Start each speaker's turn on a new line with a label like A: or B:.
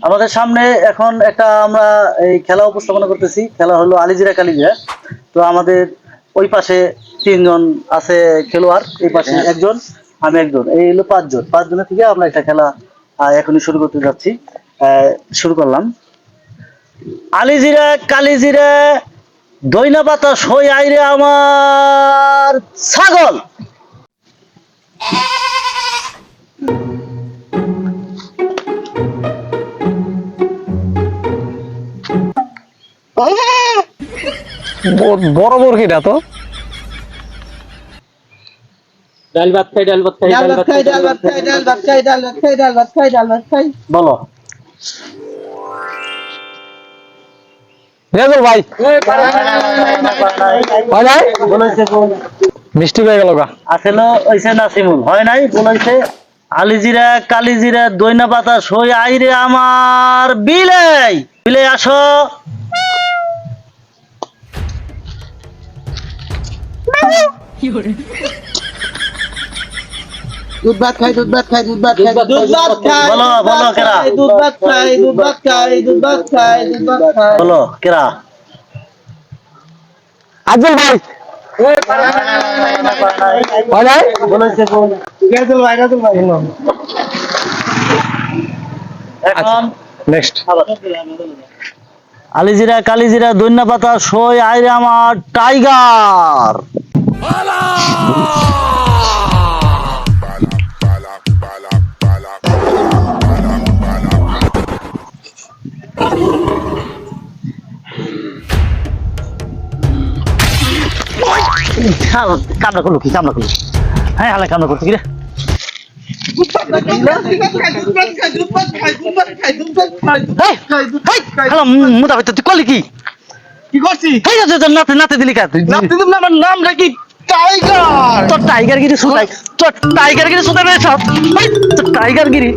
A: আমাদের সামনে এখন একটা আমরা এই খেলা উপস্থাপনা করতেছি। খেলা হলো আলিজিরা কালিজিরা। তো আমাদের ওই পাশে তিনজন আছে খেলোয়াড়, এই পাশে একজন, আমি একজন, এই হলো পাঁচজনের থেকে আমরা একটা খেলা এখনই শুরু করতে যাচ্ছি। শুরু করলাম। আলিজিরা কালিজিরা দইনা পাতা সই আইরে আমার ছাগল।
B: বড় মুরগিটা তো
C: ডাল ভাত খাই ডাল ভাত খাই
D: ডাল ভাত খাই ডাল ভাত খাই ডাল ভাত খাই ডাল ভাত খাই ডাল ভাত খাই ডাল ভাত খাই।
A: বলো
B: রেজল ভাই হয় নাই
A: বলেছে
B: মিষ্টি হয়ে গেল গা
A: আসলে ওইসে নাসিমুল হয় নাই, বলেছে আলিজিরা কালিজিরা দইনা পাতা সই আইরে আমার বিলাই বিলে আসো।
D: দুধ ভাত খাই দুধ ভাত খাই দুধ ভাত খাই দুধ ভাত খাই
A: বলো বলো কেরা,
D: দুধ ভাত খাই দুধ ভাত খাই দুধ ভাত খাই দুধ ভাত খাই।
A: বলো কেরা।
B: আজল ভাই হয় নাই
A: বলেছে
D: রাজুল ভাই রাজুল ভাই
A: এখন
B: নেক্সট
A: আলিজিরা কালিজিরা দইনা পাতা সই আইরে আমার টাইগার। কামড়া করলো কি, কামড়া করলো, হ্যাঁ হালে কামড়া করতে কি রে। মুদা হইতো তুই কলি কি
D: কি করছি
A: নাতে নাতে দিলি কা তুই?
D: আমার নাম নাকি টাইগার
A: তোর টাইগার গিরি সুতাই, তোর টাইগার গিরি সুতাই তোর টাইগার গিরি